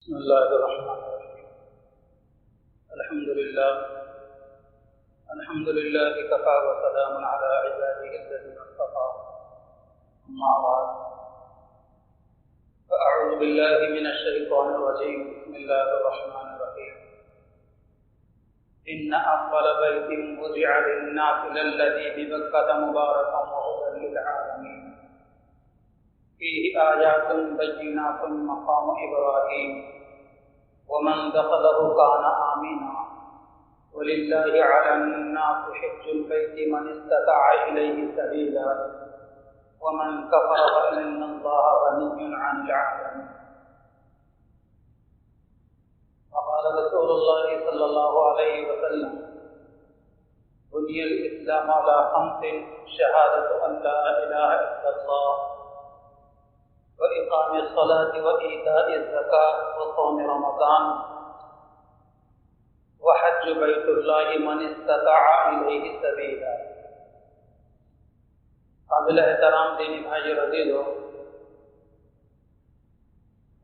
بسم الله الرحمن الرحيم. الحمد لله كفى وسلام على عباده الذين اصطفى. أما بعد، فأعوذ بالله من الشيطان الرجيم. بسم الله الرحمن الرحيم. إن أول بيت وضع للناس للذي ببكة مباركا وهدى للعالمين فيه آيات بينات مقام إبراهيم ومن دخله كان آمنا ولله على الناس حج البيت من استطاع إليه سبيلا ومن كفر فإن الله غني عن العالمين. وقال رسول الله صلى الله عليه وسلم: بني الإسلام على خمس: شهادة أن لا إله إلا الله وإقام الصلاة وإيتاء الزكاة وصوم رمضان وحج بيت الله من استطاع إليه سبيلا. قابل احترام دینی بھائی عزیزو،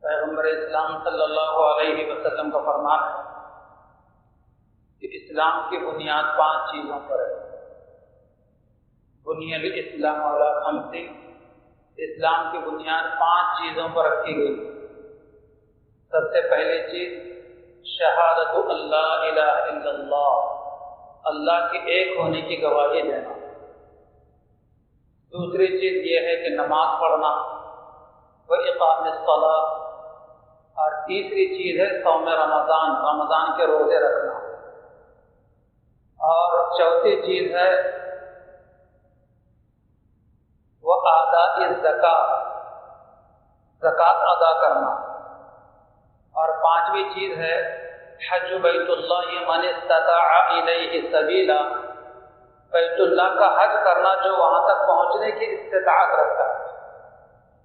پیغمبر اسلام صلی اللہ علیہ وسلم کا فرمان ہے کہ اسلام کی بنیاد 5 چیزوں پر ہے. بنی الاسلام علی خمس، اسلام کی بنیاد 5 چیزوں پر رکھی گئی. سب سے پہلی چیز شہادت اللہ الہ الا اللہ، اللہ کے ایک ہونے کی گواہی دینا. دوسری چیز یہ ہے کہ نماز پڑھنا، وإقام الصلاۃ، اور تیسری چیز ہے صوم رمضان، رمضان کے روزے رکھنا. اور چوتھی چیز ہے وہ اداء الزکاۃ، زکوٰۃ ادا کرنا. اور 5ویں چیز ہے حج بیت اللہ من استطاع الیہ سبیلا، بیت اللہ کا حج کرنا جو وہاں تک پہنچنے کی استطاعت رکھتا ہے.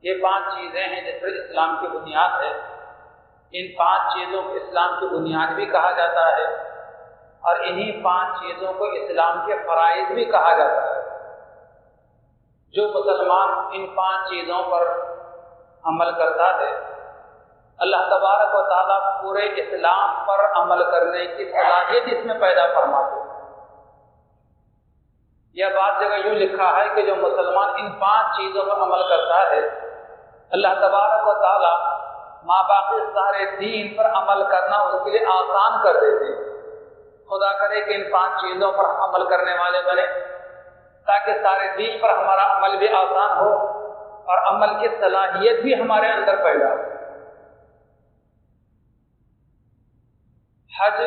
یہ 5 چیزیں ہیں جس پر اسلام کی بنیاد ہے. ان 5 چیزوں کو اسلام کی بنیاد بھی کہا جاتا ہے اور انہی 5 چیزوں کو اسلام کے فرائض بھی کہا جاتا ہے. جو مسلمان ان 5 چیزوں پر عمل کرتا ہے، اللہ تبارک و تعالیٰ پورے اسلام پر عمل کرنے کی صلاحیت اس میں پیدا فرماتے ہیں. یہ بات جگہ یوں لکھا ہے کہ جو مسلمان ان 5 چیزوں پر عمل کرتا ہے، اللہ تبارک و تعالیٰ ماباقی سارے دین پر عمل کرنا اس کے لیے آسان کر دیتے. خدا کرے کہ ان 5 چیزوں پر عمل کرنے والے بنے تاکہ سارے دین پر ہمارا عمل بھی آسان ہو اور عمل کی صلاحیت بھی ہمارے اندر پیدا ہو. حج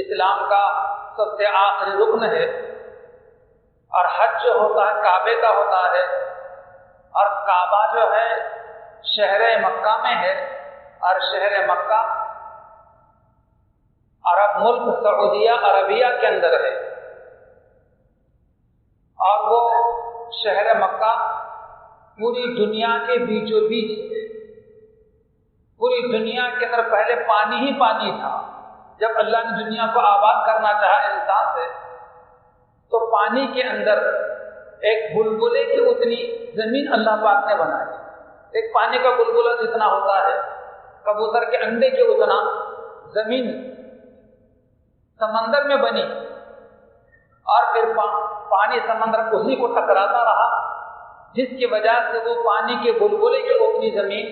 اسلام کا سب سے آخری رکن ہے اور حج جو ہوتا ہے کعبے کا ہوتا ہے، اور کعبہ جو ہے شہر مکہ میں ہے، اور شہر مکہ عرب ملک سعودیہ عربیہ کے اندر ہے. اور وہ شہر مکہ پوری دنیا کے بیچوں بیچ ہے. پوری دنیا کے اندر پہلے پانی ہی پانی تھا. جب اللہ نے دنیا کو آباد کرنا چاہا انسان سے، تو پانی کے اندر ایک بلبلے کی اتنی زمین اللہ پاک نے بنائی. ایک پانی کا بلبلہ جتنا ہوتا ہے، کبوتر کے انڈے کے اتنا زمین سمندر میں بنی، اور پھر پانی سمندر اسی کو ٹکراتا رہا، جس کی وجہ سے وہ پانی کے بلبلے کی اتنی زمین،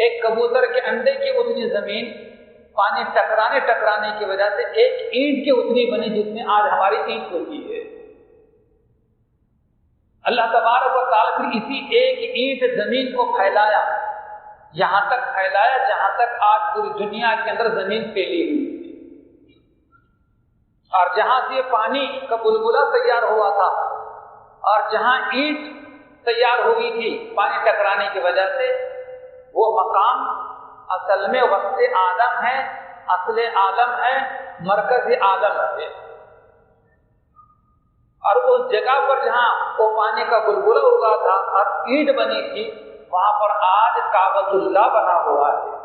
ایک کبوتر کے انڈے کی اتنی زمین، پانی ٹکرانے کی وجہ سے ایک اینٹ کی اتنی بنی جس میں آج ہماری اینٹ ہوتی ہے. اللہ تبارک و تعالیٰ نے اسی ایک اینٹ زمین کو پھیلایا، یہاں تک پھیلایا جہاں تک آج پوری دنیا کے اندر زمین پھیلی ہوئی ہے. اور جہاں سے پانی کا بلبلہ تیار ہوا تھا اور جہاں اینٹ تیار ہوئی تھی پانی ٹکرانے کی وجہ سے، وہ مقام اصل میں وسط عالم ہے، اصل عالم ہے، مرکز عالم ہے. اور اس جگہ پر جہاں وہ پانی کا بلبلہ اگا تھا اور اینٹ بنی تھی، وہاں پر آج کعبۃ اللہ بنا ہوا ہے.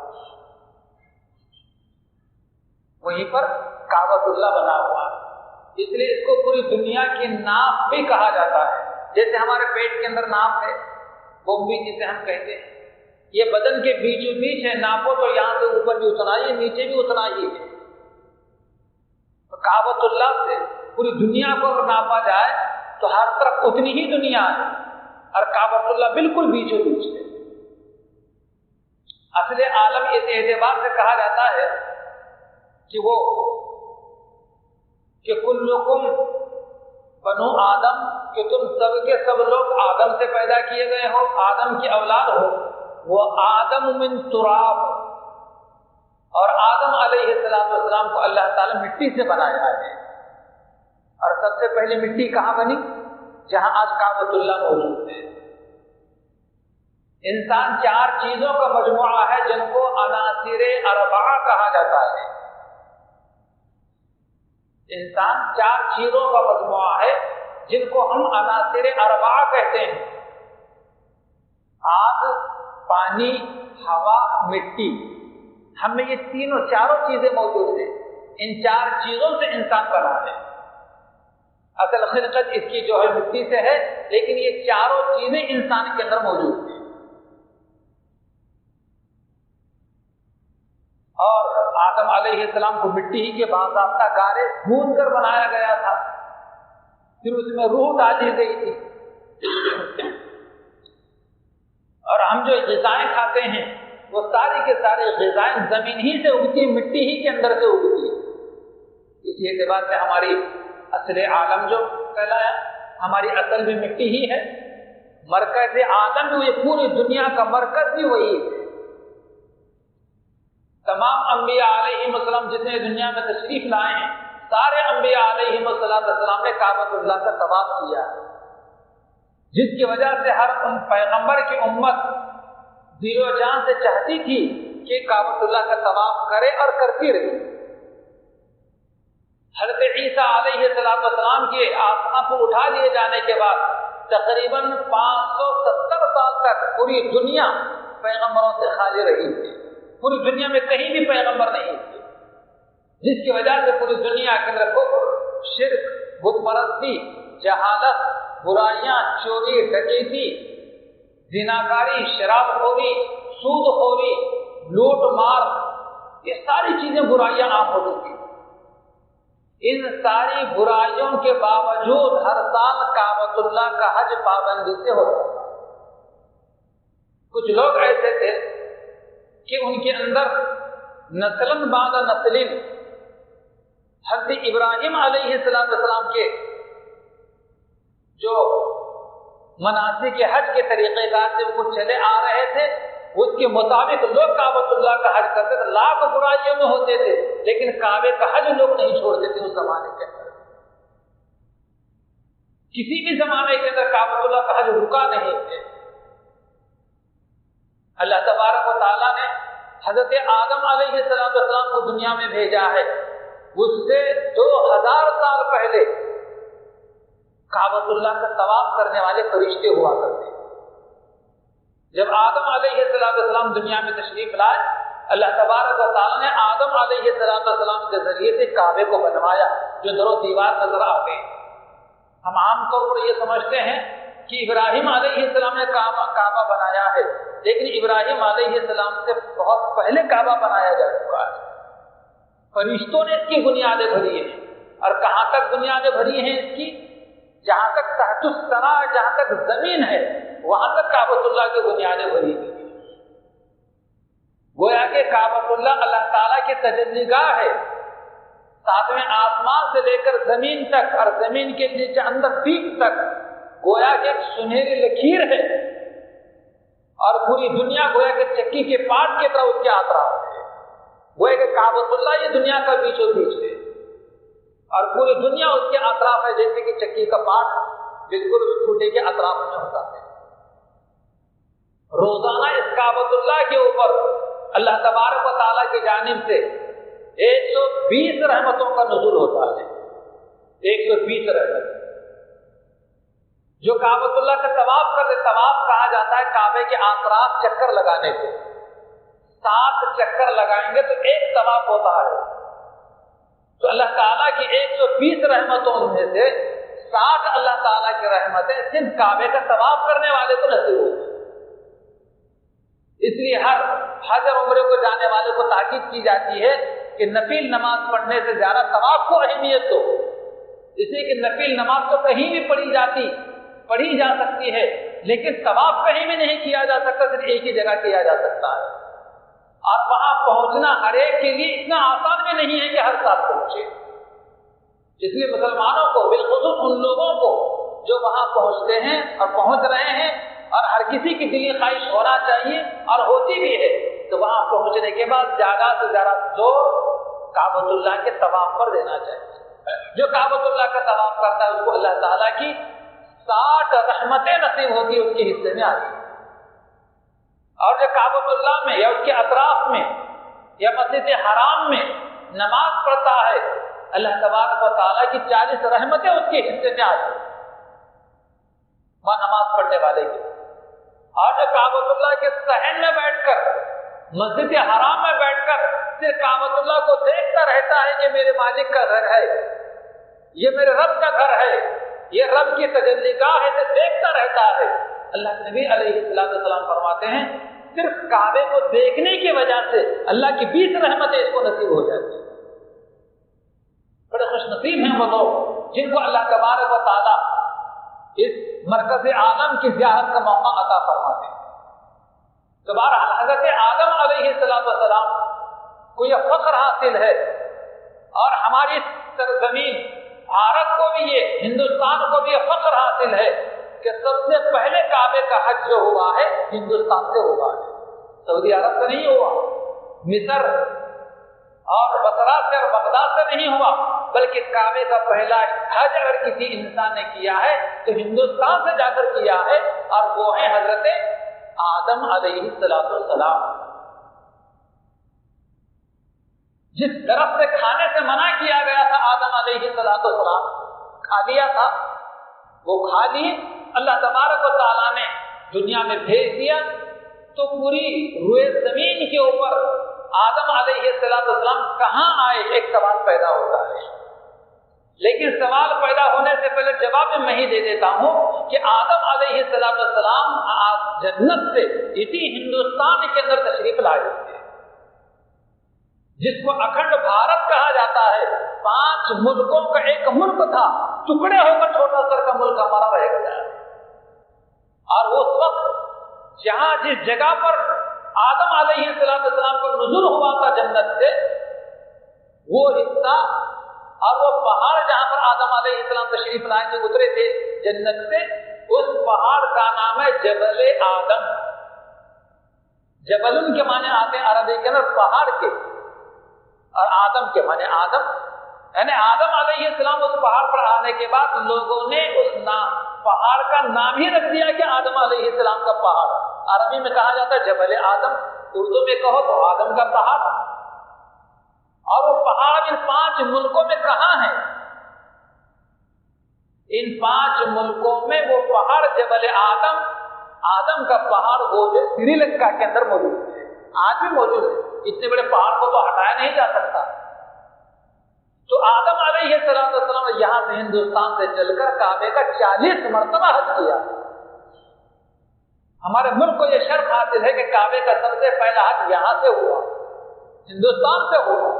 وہیں پر کعبۃ اللہ بنا ہوا ہے. اس لیے اس کو پوری دنیا کی ناف بھی کہا جاتا ہے. جیسے ہمارے پیٹ کے اندر ناف ہے، بومبی جسے ہم کہتے ہیں، یہ بدن کے بیچوں بیچ ہے، ناپو تو یہاں سے اوپر بھی اتنا ہی ہے، نیچے بھی اتنا ہی ہے۔ تو کعبۃ اللہ سے پوری دنیا کو اگر ناپا جائے تو ہر طرف اتنی ہی دنیا ہے، اور کعبۃ اللہ بالکل بیچوں بیچ ہے۔ اصل عالم اس اعتبار سے کہا جاتا ہے کہ کلکم بنو آدم، کہ تم سب کے سب لوگ آدم سے پیدا کیے گئے ہو، آدم کی اولاد ہو۔ وہ آدم من تراب، اور آدم علیہ السلام کو اللہ تعالیٰ مٹی سے بنایا ہے۔ اور سب سے پہلے مٹی کہاں بنی؟ جہاں آج کعبۃ اللہ موجود ہے۔ انسان 4 چیزوں کا مجموعہ ہے جن کو عناصر اربعہ کہا جاتا ہے۔ انسان 4 چیزوں کا مجموعہ ہے جن کو ہم عناصر اربعہ کہتے ہیں: آگ، پانی، ہوا، مٹی۔ ہم میں یہ چاروں چیزیں موجود ہیں۔ ان 4 چیزوں سے انسان بنا ہے۔ اصل خلقت اس کی جو ہے مٹی سے ہے، لیکن یہ چاروں چیزیں انسان کے اندر موجود ہیں۔ اور آدم علیہ السلام کو مٹی ہی کے باضابطہ گارے بھون کر بنایا گیا تھا، پھر اس میں روح ڈالی گئی تھی۔ اور ہم جو غذائیں کھاتے ہیں وہ ساری کے سارے غذائیں زمین ہی سے اگتی، مٹی ہی کے اندر سے اگتی ہے۔ اسی اعتبار سے ہماری اصل عالم جو کہلایا، ہماری اصل بھی مٹی ہی ہے، مرکز عالم بھی، پوری دنیا کا مرکز بھی وہی ہے۔ تمام انبیاء علیہ السلام جتنے دنیا میں تشریف لائے ہیں، سارے انبیاء علیہ السلام نے کعبۃ اللہ کا طواف کیا ہے، جس کی وجہ سے ہر پیغمبر کی امت دل و جان سے چاہتی تھی کہ کعبۃ اللہ کا طواف کرے اور کرتی رہی۔ حضرت عیسیٰ علیہ السلام کے آسمان کو اٹھا لیے جانے کے بعد تقریباً 570 سال تک پوری دنیا پیغمبروں سے خالی رہی تھی۔ پوری دنیا میں کہیں بھی پیغمبر نہیں تھے، جس کی وجہ سے پوری دنیا کے اندر کفر، شرک، بت پرستی، جہالت، برائیاں، چوری، ڈکیتی، زناکاری، شراب خوری، سود خوری، لوٹ مار، یہ ساری چیزیں برائیاں عام ہو چکی۔ ان ساری برائیوں کے باوجود ہر سال کعبۃ اللہ کا حج پابندی سے ہوتا تھا۔ کچھ لوگ ایسے تھے کہ ان کے اندر نسلاً بعد نسلیں حضرت ابراہیم علیہ السلام کے جو مناسک حج کے طریقہ کار سے وہ چلے آ رہے تھے، اس کے مطابق لوگ کعبۃ اللہ کا حج کرتے تھے۔ لاکھ برائیوں میں ہوتے تھے لیکن کعبے کا حج لوگ نہیں چھوڑتے تھے۔ اس زمانے کے اندر کسی بھی زمانے کے اندر کعبۃ اللہ کا حج رکا نہیں تھے۔ اللہ تبارک و تعالیٰ نے حضرت آدم علیہ السلام کو دنیا میں بھیجا ہے، اس سے 2000 سال پہلے کعبۃ اللہ کا طواف کرنے والے فرشتے ہوا کرتے۔ جب آدم علیہ السلام دنیا میں تشریف لائے، اللہ تبارک و تعالیٰ نے آدم علیہ السلام کے ذریعے سے کعبے کو بنوایا، جو در و دیوار نظر آتے ہیں۔ ہم عام طور پر یہ سمجھتے ہیں کہ ابراہیم علیہ السلام نے کعبہ بنایا ہے، لیکن ابراہیم علیہ السلام سے بہت پہلے کعبہ بنایا جا چکا ہے۔ فرشتوں نے اس کی بنیادیں بھری ہیں، اور کہاں تک بنیادیں بھری ہیں اس کی؟ جہاں تک تحت الثرى، جہاں تک زمین ہے وہاں تک کعبۃ اللہ کی بنیادیں بھری ہیں۔ گویا کہ کعبۃ اللہ اللہ تعالیٰ کی تجلی گاہ ہے، 7ویں آسمان سے لے کر زمین تک، اور زمین کے نیچے اندر پیک تک گویا کہ ایک سنہری لکیر ہے، اور پوری دنیا گویا کہ چکی کے پاٹ کی طرح اس کے اطراف ہے۔ گویا کہ کعبۃ اللہ یہ دنیا کا بیچوں بیچ ہے، اور پوری دنیا اس کے اطراف ہے، جیسے کہ چکی کا پاٹ بالکل اس کھوٹے کے اطراف میں ہوتا ہے۔ روزانہ اس کعبۃ اللہ کے اوپر اللہ تبارک و تعالیٰ کی جانب سے 120 رحمتوں کا نزول ہوتا ہے۔ 120 رحمت جو کعبۃ اللہ کا طواف کرتے، طواف کہا جاتا ہے کعبے کے اطراف چکر لگانے کو۔ 7 چکر لگائیں گے تو ایک طواف ہوتا ہے۔ تو اللہ تعالیٰ کی 120 رحمتوں میں سے 60 اللہ تعالیٰ کی رحمتیں صرف کعبے کا طواف کرنے والے کو نصیب ہوتی ہیں۔ اس لیے ہر حج اور عمرے کو جانے والے کو تاکید کی جاتی ہے کہ نفل نماز پڑھنے سے زیادہ ثواب کو اہمیت دو، اس لیے کہ نفل نماز تو کہیں بھی پڑھی جا سکتی ہے، لیکن ثواب کہیں بھی نہیں کیا جا سکتا، صرف ایک ہی جگہ کیا جا سکتا ہے، اور وہاں پہنچنا ہر ایک کے لیے اتنا آسان بھی نہیں ہے کہ ہر ساتھ پہنچے۔ اس لیے مسلمانوں کو، بالخصوص ان لوگوں کو جو وہاں پہنچتے ہیں اور پہنچ رہے ہیں، اور ہر کسی کی دلی خواہش ہونا چاہیے اور ہوتی بھی ہے، تو وہاں پہنچنے کے بعد زیادہ سے زیادہ زور کعبۃ اللہ کے طواف پر دینا چاہیے۔ جو کعبۃ اللہ کا طواف کرتا ہے اس کو اللہ تعالیٰ کی 60 رحمتیں نصیب ہوتی ہیں، اس کے حصے میں آتی ہیں، اور جو کعبۃ اللہ میں یا اس کے اطراف میں یا مسجد حرام میں نماز پڑھتا ہے، اللہ تبارک و تعالیٰ کی 40 رحمتیں اس کے حصے میں آتی ہیں وہاں نماز پڑھنے والے کی۔ اور جو کعبۃ اللہ کے صحن میں بیٹھ کر، مسجد حرام میں بیٹھ کر صرف کعبۃ اللہ کو دیکھتا رہتا ہے کہ میرے مالک کا گھر ہے، یہ میرے رب کا گھر ہے، یہ رب کی تجلیگاہ ہے، تو دیکھتا رہتا ہے۔ اللہ کے نبی علیہ السلام فرماتے ہیں صرف کعبے کو دیکھنے کی وجہ سے اللہ کی 20 رحمتیں اس کو نصیب ہو جاتی ہیں۔ بڑے خوش نصیب ہیں وہ لوگ جن کو اللہ تبارک و تعالیٰ اس مرکز عالم کی زیارت کا موقع عطا فرماتے ہیں۔ تو بہرحال حضرت آدم علیہ السلام کو یہ فخر حاصل ہے، اور ہماری سرزمین بھارت کو بھی، یہ ہندوستان کو بھی یہ فخر حاصل ہے کہ سب سے پہلے کعبے کا حج جو ہوا ہے ہندوستان سے ہوا ہے، سعودی عرب سے نہیں ہوا، مصر اور بصرہ سے اور بغداد سے نہیں ہوا، بلکہ کعبے کا پہلا حج اگر کسی انسان نے کیا ہے تو ہندوستان سے جا کر کیا ہے، اور وہ ہے حضرت آدم علیہ السلام۔ جس درخت سے کھانے سے منع کیا گیا تھا آدم علیہ السلام کھا لیا تھا، وہ کھا لیے، اللہ تبارک و تعالیٰ نے دنیا میں بھیج دیا، تو پوری روئے زمین کے اوپر آدم علیہ السلام کہاں آئے، ایک سوال پیدا ہوتا ہے۔ لیکن سوال پیدا ہونے سے پہلے جواب میں ہی دے دیتا ہوں کہ آدم علیہ السلام جنت سے اسی ہندوستان کے اندر تشریف لائے تھے، جس کو اکھنڈ بھارت کہا جاتا ہے۔ 5 ملکوں کا ایک ملک تھا، ٹکڑے ہو کر چھوٹا سر کا ملک ہمارا رہ گیا، اور اس وقت جہاں جس جگہ پر آدم علیہ السلام کو نزول ہوا تھا جنت سے، وہ حصہ اور وہ پہاڑ جہاں پر آدم علیہ السلام تشریف لائے تھے، اترے تھے جنت سے، اس پہاڑ کا نام ہے جبل آدم۔ جبل کے معنی آتے ہیں عربی کے اندر پہاڑ کے، اور آدم کے معنی آدم، یعنی آدم علیہ السلام اس پہاڑ پر آنے کے بعد لوگوں نے اس پہاڑ کا نام ہی رکھ دیا کہ آدم علیہ السلام کا پہاڑ۔ عربی میں کہا جاتا ہے جبل آدم، اردو میں کہو تو آدم کا پہاڑ۔ اور وہ پہاڑ ان 5 ملکوں میں کہاں ہیں؟ ان 5 ملکوں میں وہ پہاڑ جبل آدم، آدم کا پہاڑ، وہ جو سری لنکا کے اندر موجود ہے، آج بھی موجود ہے۔ اتنے بڑے پہاڑ کو تو ہٹایا نہیں جا سکتا۔ تو آدم علیہ السلام نے یہاں سے ہندوستان سے چل کر کعبے کا 40 مرتبہ حج کیا۔ ہمارے ملک کو یہ شرف حاصل ہے کہ کعبے کا سب سے پہلا حج یہاں سے ہوا، ہندوستان سے ہوا،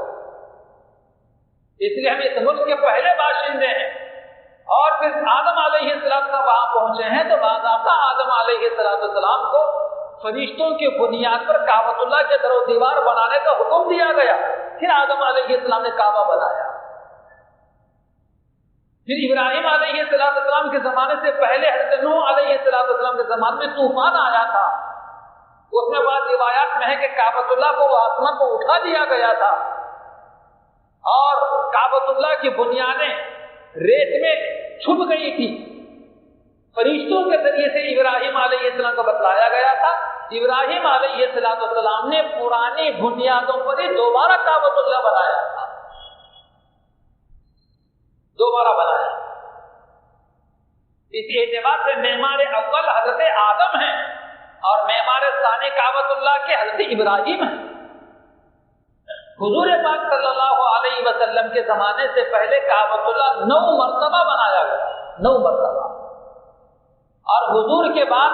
اس لیے ہم اس ملک کے پہلے باشندے ہیں۔ اور پھر آدم علیہ السلام وہاں پہنچے ہیں تو باضابطہ آدم علیہ السلام کو فرشتوں کی بنیاد پر کعبۃ اللہ کے در و دیوار بنانے کا حکم دیا گیا۔ پھر آدم علیہ السلام نے کعبہ بنایا۔ پھر ابراہیم علیہ السلام کے زمانے سے پہلے حضرت نوح علیہ السلام کے زمانے میں طوفان آیا تھا، اس میں بعض روایات میں ہے کہ کعبۃ اللہ کو آسمان کو اٹھا دیا گیا تھا، اور کعبۃ اللہ کی بنیادیں ریت میں چھپ گئی تھی۔ فرشتوں کے ذریعے سے ابراہیم علیہ السلام کو بتلایا گیا تھا۔ ابراہیم علیہ السلام نے پرانی بنیادوں پر ہی دوبارہ کعبۃ اللہ بنایا تھا، دوبارہ بنایا۔ اس اعتبار سے معمار اول حضرت آدم ہیں، اور معمار ثانی کعبۃ اللہ کے حضرت ابراہیم ہیں۔ حضور پاک صلی اللہ علیہ وسلم کے زمانے سے پہلے کعبۃ اللہ 9 مرتبہ بنایا گیا، 9 مرتبہ، اور حضور کے بعد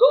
2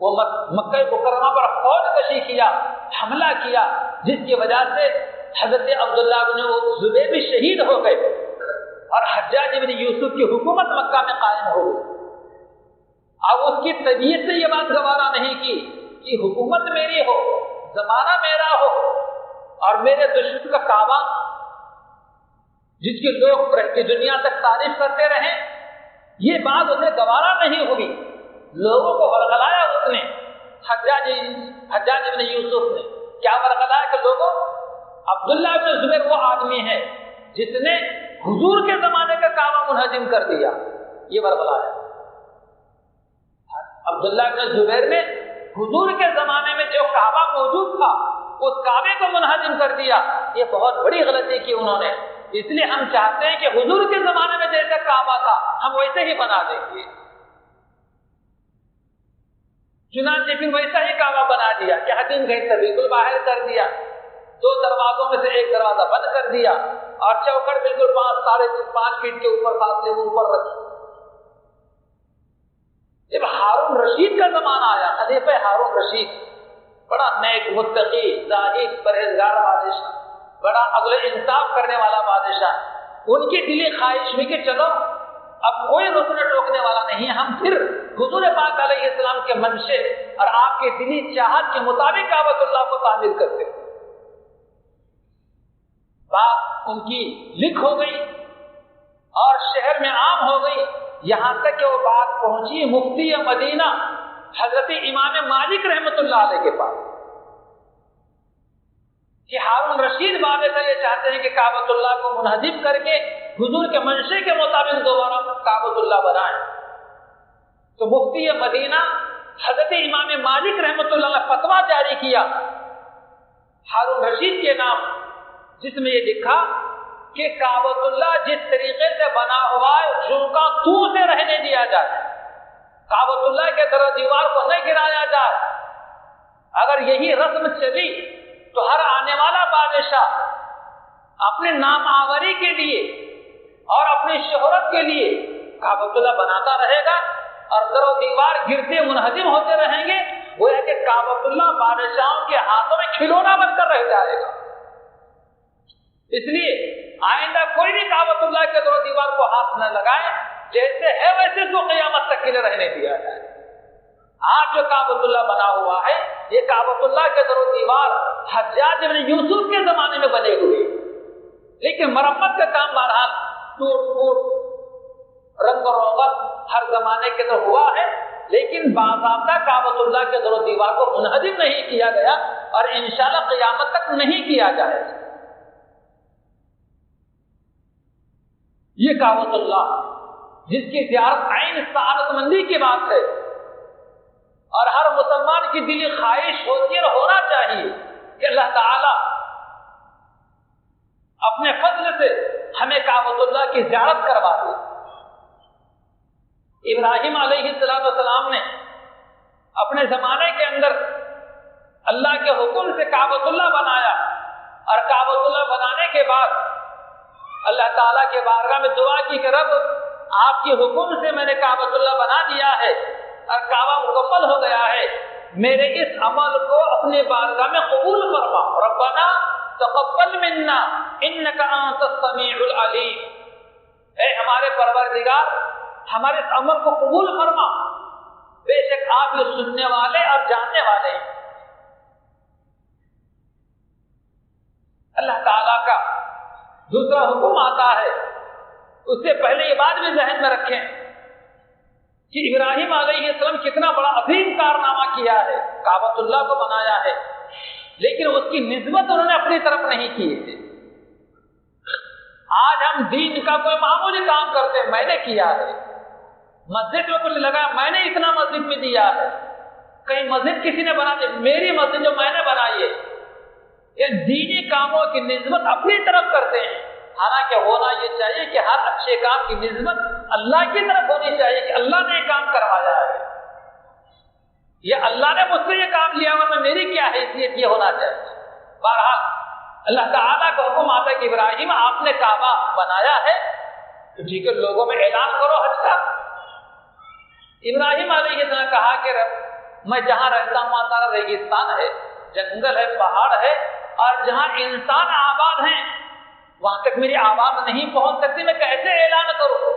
وہ مکہ مکرمہ پر فوج کشی کیا، حملہ کیا، جس کی وجہ سے حضرت عبداللہ بن زبیر بھی شہید ہو گئے اور حجاج بن یوسف کی حکومت مکہ میں قائم ہو گئی۔ اب اس کی طبیعت سے یہ بات گوارا نہیں کی کہ حکومت میری ہو، زمانہ میرا ہو اور میرے دشمن کا کعبہ جس کے لوگ رہتی دنیا تک تعریف کرتے رہیں، یہ بات اسے گوارا نہیں ہوئی۔ لوگوں کو ورغلایا اس نے، حجاج بن یوسف نے کیا ورغلایا کہ لوگوں، عبداللہ بن زبیر وہ آدمی ہے جس نے حضور کے زمانے کا کعبہ منہدم کر دیا، یہ ورغلایا۔ عبداللہ بن زبیر نے حضور کے زمانے میں جو کعبہ موجود تھا اس کعبے کو منہدم کر دیا، یہ بہت بڑی غلطی کی انہوں نے۔ اس لیے ہم چاہتے ہیں کہ حضور کے زمانے میں جیسا کعبہ تھا ہم ویسے ہی بنا دیں گے۔ چنانچہ پھر ویسا ہی کعبہ بنا دیا کہ حتیم گھر سے بالکل باہر کر دیا، 2 دروازوں میں سے ایک دروازہ بند کر دیا اور چوکھٹ بالکل 5 فیٹ کے اوپر فاصلے میں اوپر رکھی۔ جب ہارون رشید کا زمانہ آیا، خلیفہ ہارون رشید بڑا نیک متقی زاہد پرہیزگار بادشاہ، بڑا عدل انصاف کرنے والا بادشاہ، ان کی دلی خواہش ہوئی کہ چلو اب کوئی روکنے ٹوکنے والا نہیں، ہم پھر حضور پاک علیہ السلام کے منشے اور آپ کے دلی چاہت کے مطابق کعبۃ اللہ کو تعمیر کرتے ہیں۔ بات ان کی لکھ ہو گئی اور شہر میں عام ہو گئی، یہاں تک کہ وہ بات پہنچی مفتی مدینہ حضرت امام مالک رحمۃ اللہ علیہ کے پاس کہ ہارون رشید بادشاہ یہ چاہتے ہیں کہ کعبۃ اللہ کو منہدم کر کے حضور کے منشے کے مطابق دوبارہ کعبۃ اللہ بنائیں۔ تو مفتی مدینہ حضرت امام مالک رحمۃ اللہ نے فتویٰ جاری کیا ہارون رشید کے نام، جس میں یہ لکھا کہ کعبۃ اللہ جس طریقے سے بنا ہوا ہے جو کا تو سے رہنے دیا جائے، کعبۃ اللہ کے در و دیوار کو نہ گرایا جائے۔ اگر یہی رسم چلی تو ہر آنے والا بادشاہ اپنے نام آوری کے لیے اور اپنی شہرت کے لیے کعبۃ اللہ بناتا رہے گا اور در و دیوار گرتے منہدم ہوتے رہیں گے، وہ ہے کہ کعبۃ اللہ بادشاہوں کے ہاتھوں میں کھلونا بن کر رہ جائے گا۔ اس لیے آئندہ کوئی بھی کعبۃ اللہ کے در و دیوار کو ہاتھ نہ لگائے، جیسے ہے ویسے تو قیامت تک کے لیے رہنے دیا جائے۔ آج جو کعبۃ اللہ بنا ہوا ہے یہ کعبۃ اللہ کے در و دیوار حجاج بن یوسف کے زمانے میں بنے ہوئے، لیکن مرمت کا کام بہرحال ٹوٹ پھوٹ رنگ و روغن ہر زمانے کے تو ہوا ہے، لیکن باضابطہ کعبۃ اللہ کے در و دیوار کو منہدم نہیں کیا گیا اور انشاءاللہ قیامت تک نہیں کیا جائے گا۔ یہ کعبۃ اللہ جس کی زیارت عین سعادت مندی کی بات ہے اور ہر مسلمان کی دلی خواہش ہوتی اور ہونا چاہیے کہ اللہ تعالی اپنے فضل سے ہمیں کعبۃ اللہ کی زیارت کروا دے۔ ابراہیم علیہ السلام نے اپنے زمانے کے اندر اللہ کے حکم سے کعبۃ اللہ بنایا اور کعبۃ اللہ بنانے کے بعد اللہ تعالیٰ کے بارگاہ میں دعا کی کہ رب آپ کے حکم سے میں نے کعبۃ اللہ بنا دیا ہے اور کعبہ مکمل ہو گیا ہے، میرے اس عمل کو اپنے بارگاہ میں قبول فرما، ربنا تقبل منا انک انت السمیع العلیم، اے ہمارے پروردگار ہمارے اس عمل کو قبول فرما، بے شک آپ یہ سننے والے اور جاننے والے ہیں۔ اللہ تعالیٰ کا دوسرا حکم آتا ہے، اس سے پہلے یہ بات بھی ذہن میں رکھیں کہ ابراہیم علیہ السلام کتنا بڑا عظیم کارنامہ کیا ہے، کعبۃ اللہ کو بنایا ہے، لیکن اس کی نسبت انہوں نے اپنی طرف نہیں کی ہے۔ آج ہم دین کا کوئی معمولی کام کرتے ہیں، میں نے کیا ہے، مسجد میں کچھ لگا میں نے اتنا مسجد میں دیا ہے، کہیں مسجد کسی نے بنا دی، میری مسجد جو میں نے بنائی ہے، یہ دینی کاموں کی نسبت اپنی طرف کرتے ہیں، حالانکہ ہونا یہ چاہیے کہ ہر اچھے کام کی نسبت اللہ کی طرف ہونی چاہیے کہ اللہ نے یہ کام کروایا ہے، یہ اللہ نے مجھ سے یہ کام لیا ورنہ میری کیا حیثیت، یہ ہونا چاہیے۔ بہرحال اللہ تعالیٰ کا حکم آتا ہے کہ ابراہیم آپ نے کعبہ بنایا ہے تو ٹھیک ہے، لوگوں میں اعلان کرو حج کا۔ ابراہیم علیہ السلام نے کہا کہ رب میں جہاں رہتا ہوں وہاں سارا ریگستان ہے، جنگل ہے، پہاڑ ہے، اور جہاں انسان آباد ہیں وہاں تک میری آواز نہیں پہنچ سکتی، میں کیسے اعلان کروں؟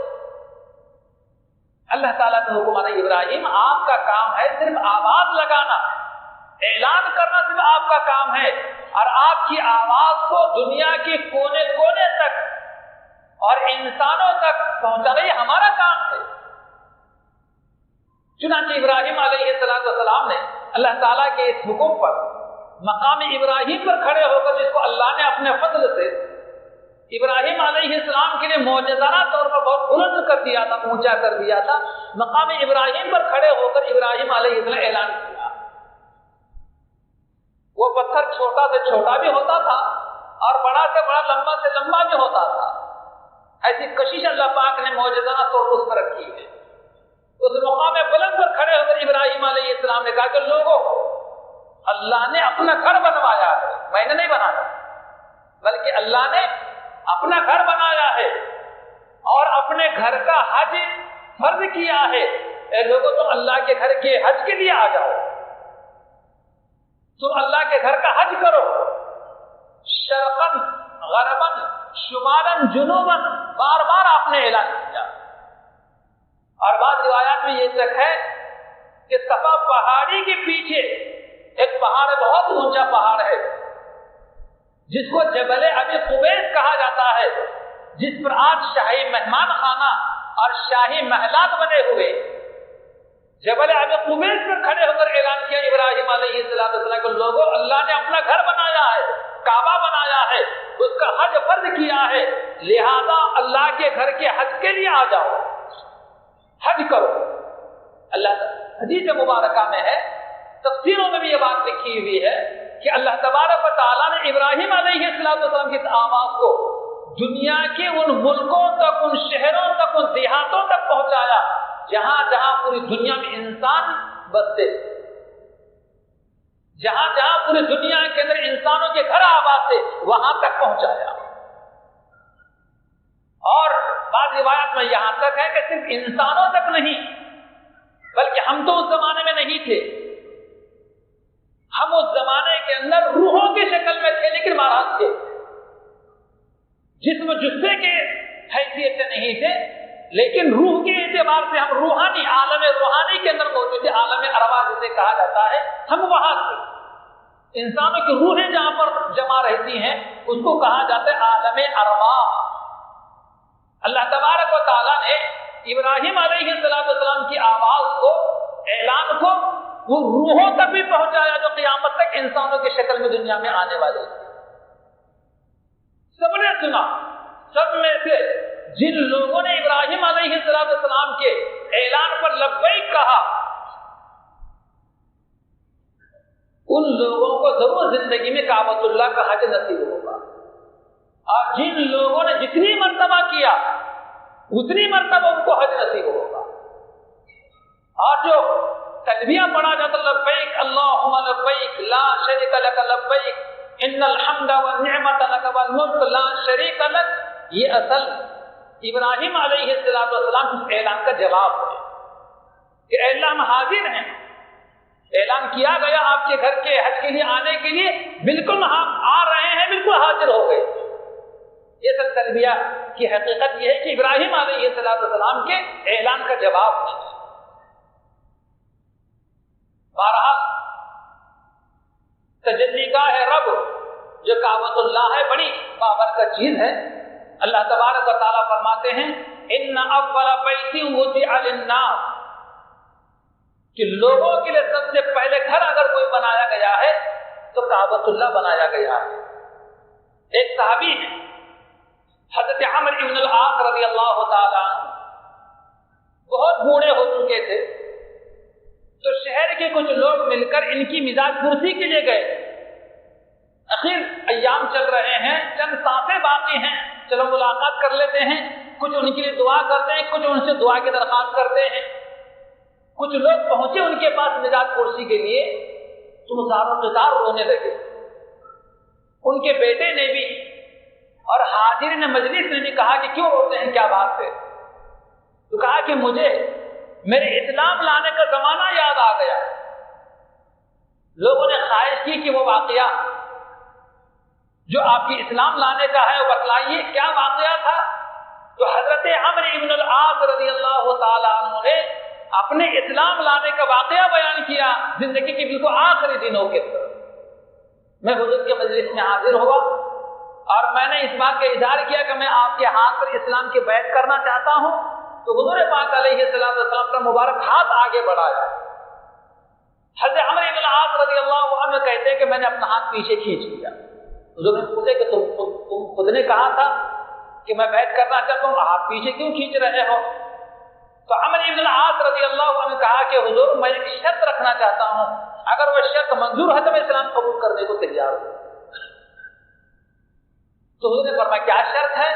اللہ تعالیٰ کا حکم ہے ابراہیم آپ کا کام ہے صرف آواز لگانا، اعلان کرنا صرف آپ کا کام ہے، اور آپ کی آواز کو دنیا کے کونے کونے تک اور انسانوں تک پہنچانا یہ ہمارا کام ہے۔ چنانچہ ابراہیم علیہ السلام نے اللہ تعالیٰ کے اس حکم پر مقام ابراہیم پر کھڑے ہو کر، جس کو اللہ نے اپنے فضل سے ابراہیم علیہ السلام کے لیے معجزانہ طور پر بہت بلند کر دیا تھا، اونچا کر دیا تھا، مقام ابراہیم پر کھڑے ہو کر ابراہیم علیہ السلام اعلان کیا۔ وہ پتھر چھوٹا سے چھوٹا بھی ہوتا تھا اور بڑا سے بڑا، لمبا سے لمبا بھی ہوتا تھا، ایسی کشش اللہ پاک نے معجزانہ طور پر اس پر رکھی ہے۔ اس مقام بلند پر کھڑے ہو کر ابراہیم علیہ السلام نے کہا کہ لوگوں، اللہ نے اپنا گھر بنوایا ہے، میں نے نہیں بنایا، بلکہ اللہ نے اپنا گھر بنایا ہے اور اپنے گھر کا حج فرض کیا ہے۔ اے لوگوں، تم اللہ کے گھر کے حج کے لیے آ جاؤ، تم اللہ کے گھر کا حج کرو، شرقاً غرباً شمالاً جنوباً، بار بار آپ نے اعلان کیا۔ اور بعض روایات میں یہ تک ہے کہ صفا پہاڑی کے پیچھے ایک پہاڑ ہے، بہت اونچا پہاڑ ہے، جس کو جبل ابی قبیس کہا جاتا ہے، جس پر آج شاہی مہمان خانہ اور شاہی محلات بنے ہوئے۔ جبل ابی قبیس پر کھڑے ہو کر اعلان کیا ابراہیم علیہ السلام کہ لوگوں، اللہ نے اپنا گھر بنایا ہے، کعبہ بنایا ہے، اس کا حج فرض کیا ہے، لہذا اللہ کے گھر کے حج کے لیے آ جاؤ، حج کرو۔ اللہ حدیث مبارکہ میں ہے، تفسیروں میں بھی یہ بات لکھی ہوئی ہے کہ اللہ تبارک و تعالیٰ نے ابراہیم علیہ السلام کی اس آواز کو دنیا کے ان ملکوں تک، ان شہروں تک، ان دیہاتوں تک پہنچایا جہاں جہاں پوری دنیا میں انسان بستے، جہاں جہاں پوری دنیا کے اندر انسانوں کے گھر آباد تھے وہاں تک پہنچایا۔ اور بعض روایات میں یہاں تک ہے کہ صرف انسانوں تک نہیں، بلکہ ہم تو اس زمانے میں نہیں تھے، ہم اس زمانے کے اندر روحوں کی شکل میں تھے، لیکن مہاراج تھے، جسم جثے کے حیثیت سے نہیں تھے، لیکن روح کے اعتبار سے ہم روحانی، عالم روحانی کے اندر موجود تھے، عالم ارواح جسے کہا جاتا ہے، ہم وہاں تھے۔ انسانوں کی روحیں جہاں پر جمع رہتی ہیں اس کو کہا جاتا ہے عالم ارواح۔ اللہ تبارک و تعالیٰ نے ابراہیم علیہ السلام کی آواز کو، اعلان کو وہ روحوں تک بھی پہنچایا جو قیامت تک انسانوں کی شکل میں دنیا میں آنے والے تھے۔ سب نے سنا، سب میں سے جن لوگوں نے ابراہیم علیہ السلام کے اعلان پر لبیک کہا، ان لوگوں کو ضرور زندگی میں کعبۃ اللہ کا حج نصیب ہوگا، اور جن لوگوں نے جتنی مرتبہ کیا اتنی مرتبہ ان کو حج نصیب ہوگا۔ اور جو تلبیہ پڑھا جاتا لبیک اللہم لبیک لا شریک لک لبیک ان الحمد والنعمت لک والملک لا شریک لک، یہ اصل ابراہیم علیہ السلام اس اعلان کا جواب ہے کہ اے اللہ ہم حاضر ہیں، اعلان کیا گیا آپ کے گھر کے حج کے لیے آنے کے لیے، بالکل ہم آ رہے ہیں، بالکل حاضر ہو گئے۔ یہ سب تلبیہ کی حقیقت یہ ہے کہ ابراہیم علیہ السلام کے اعلان کا جواب ہے۔ بہرحال تجلی گاہ رب جو کعبۃ اللہ ہے بڑی بابرکت چیز ہے۔ اللہ تبارک و تعالیٰ فرماتے ہیں ان اول بیت وضع للناس، کہ لوگوں کے لیے سب سے پہلے گھر اگر کوئی بنایا گیا ہے تو کعبۃ اللہ بنایا گیا ہے۔ ایک صحابی ہیں حضرت عمرو بن العاص رضی اللہ تعالیٰ عنہ، بہت بوڑھے ہو چکے تھے، تو شہر کے کچھ لوگ مل کر ان کی مزاج پرسی کے لیے گئے۔ اخیر ایام چل رہے ہیں، چند سانسیں باقی ہیں، چلو ملاقات کر لیتے ہیں، کچھ ان کے لیے دعا کرتے ہیں، کچھ ان سے دعا کی درخواست کرتے ہیں۔ کچھ لوگ پہنچے ان کے پاس مزاج پرسی کے لیے، تو زاروں قطار رونے لگے۔ ان کے بیٹے نے بھی اور حاضرین مجلس نے بھی کہا کہ کیوں روتے ہیں، کیا بات ہے؟ تو کہا کہ مجھے میرے اسلام لانے کا زمانہ یاد آ گیا، لوگوں نے خواہش کی کہ وہ واقعہ جو آپ کی اسلام لانے کا ہے وہ بتلائیے، کیا واقعہ تھا؟ تو حضرت عمرو ابن العاص رضی اللہ تعالیٰ عنہ نے اپنے اسلام لانے کا واقعہ بیان کیا زندگی کے بالکل آخری دنوں کے اندر۔ میں حضور کے مجلس میں حاضر ہوا اور میں نے اس بات کا اظہار کیا کہ میں آپ کے ہاتھ پر اسلام کی بیعت کرنا چاہتا ہوں، تو حضور پاک علیہ السلام کا مبارک ہاتھ آگے بڑھایا۔ حضرت عمرو بن العاص رضی اللہ عنہ کہتے ہیں کہ میں نے اپنا ہاتھ پیچھے کھینچ لیا۔ حضور نے پوچھا کہ تم خود نے کہا تھا کہ میں بیعت کرنا چاہتا ہوں، ہاتھ پیچھے کیوں کھینچ رہے ہو؟ تو عمرو بن العاص رضی اللہ عنہ کہا کہ حضور میں ایک شرط رکھنا چاہتا ہوں، اگر وہ شرط منظور ہے تو میں اسلام قبول کرنے کو تیار ہوں۔ تو حضور نے فرمایا کیا شرط ہے؟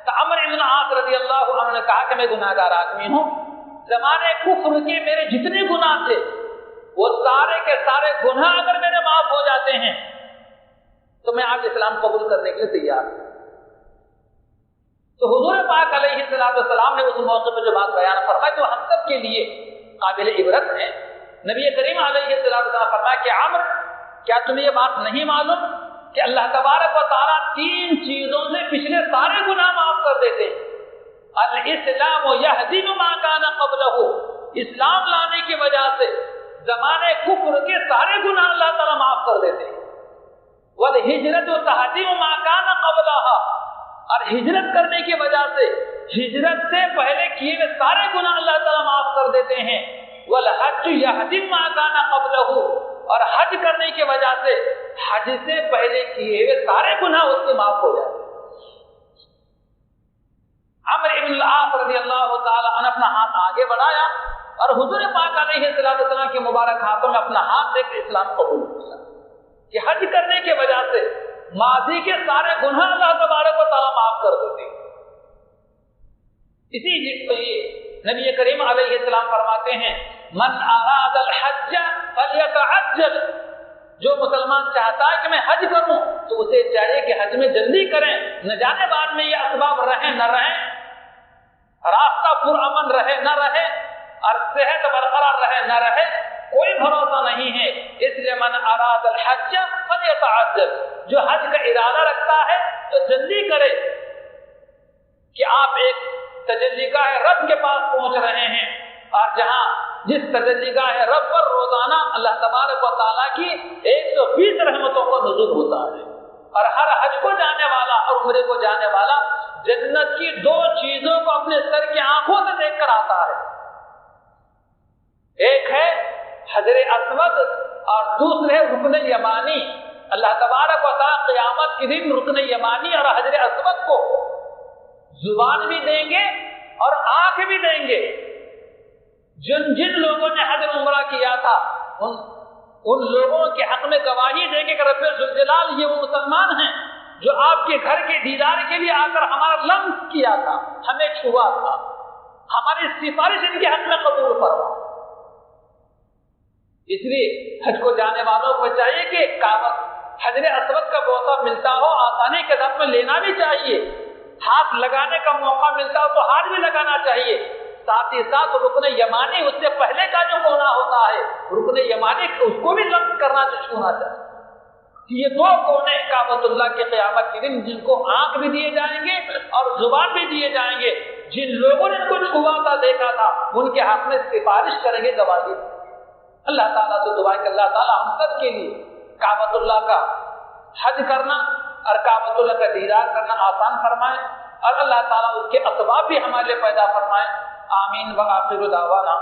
تو عمرو بن العاص رضی اللہ عنہ نے کہا کہ میں گناہگار آدمی ہوں، زمانے کفر کے میرے جتنے گناہ تھے وہ سارے کے سارے گناہ اگر میرے معاف ہو جاتے ہیں تو میں آج اسلام قبول کرنے کے لیے تیار ہوں۔ تو حضور پاک علیہ السلام نے اس موقع پہ جو بات بیان فرمائی تو ہم سب کے لیے قابل عبرت ہے۔ نبی کریم علیہ السلام فرمایا کہ عمرو کیا تمہیں یہ بات نہیں معلوم کہ اللہ تبارک و تعالیٰ 3 چیزوں سے پچھلے سارے گناہ معاف کر دیتے ہیں؟ الاسلام یہدم ما کان قبلہ، اسلام لانے کی وجہ سے زمانے کفر کے سارے گناہ اللہ تعالیٰ معاف کر دیتے ہیں۔ والہجرت تہدم ما کان قبلہا، اور ہجرت کرنے کی وجہ سے ہجرت سے پہلے کیے ہوئے سارے گناہ اللہ تعالیٰ معاف کر دیتے ہیں۔ والحج یہدم ما کان قبلہ، اور حج کرنے کی وجہ سے حج سے پہلے کیے ہوئے سارے گناہ اس کے معاف ہو جاتے ہیں۔ عمرو بن العاص رضی اللہ تعالیٰ عنہ اپنا ہاتھ آگے بڑھایا اور حضور پاک علیہ السلام کے مبارک ہاتھوں میں اپنا ہاتھ دے کر اسلام قبول کیا کہ حج کرنے کی وجہ سے ماضی کے سارے گناہ اللہ تبارک و تعالیٰ معاف کر دیتے ہیں۔ اسی لیے نبی کریم علیہ السلام فرماتے ہیں من اراد الحج فلیتعجل، جو مسلمان چاہتا ہے کہ میں حج کروں تو اسے چاہیے کہ حج میں جلدی کریں، نہ جانے بعد میں یہ اسباب رہیں نہ رہیں، راستہ پرامن رہے نہ رہے اور صحت برقرار رہے نہ رہے، کوئی بھروسہ نہیں ہے۔ اس لیے من اراد الحج فلیتعجل، جو حج کا ارادہ رکھتا ہے تو جلدی کرے کہ آپ ایک تجلی گاہ رب کے پاس پہنچ رہے ہیں، اور جہاں جس تجلی گاہ رب پر روزانہ اللہ تبارک و تعالیٰ کی 120 رحمتوں کا نزول ہوتا ہے، اور ہر حج کو جانے والا اور عمرے کو جانے والا جنت کی 2 چیزوں کو اپنے سر کی آنکھوں سے دیکھ کر آتا ہے، ایک ہے حجر اسود اور دوسرے رکن یمانی۔ اللہ تبارک و تعالیٰ قیامت کے دن رکن یمانی اور حجر اسود کو زبان بھی دیں گے اور آنکھ بھی دیں گے۔ جن لوگوں نے حج عمرہ کیا تھا ان لوگوں کے حق میں گواہی دیں گے کہ رب ذوالجلال یہ وہ مسلمان ہیں جو آپ کے گھر کے دیدار کے لیے آ کر ہمارا لمس کیا تھا، ہمیں چھوا تھا، ہماری سفارش ان کے حق میں قبول فرما۔ اس لیے حج کو جانے والوں کو چاہیے کہ حجر اسود کا بوسہ ملتا ہو آسانی کے ساتھ میں لینا بھی چاہیے، ہاتھ لگانے کا موقع ملتا ہو تو ہاتھ بھی لگانا چاہیے، ساتھ ہی ساتھ رکن یمانی اس سے پہلے کا جو کونا ہوتا ہے رکن یمانی اس کو بھی لمس کرنا چھونا چاہیے۔ یہ 2 کونے کعبۃ اللہ کے قیامت کے دن جن کو آنکھ بھی دیے جائیں گے اور زبان بھی دیے جائیں گے، جن لوگوں نے ان کو چھوا تھا دیکھا تھا ان کے حق میں سفارش کریں گے، گواہی۔ اللہ تعالیٰ سے دعا ہے کہ اللہ تعالیٰ ہم سب کے لیے کعبۃ اللہ کا حج کرنا اور کعبۃ اللہ کا دیدار کرنا آسان فرمائے، اور اللہ تعالیٰ اس کے اسباب بھی ہمارے لیے پیدا فرمائے۔ آمین۔ وآخر دعوانا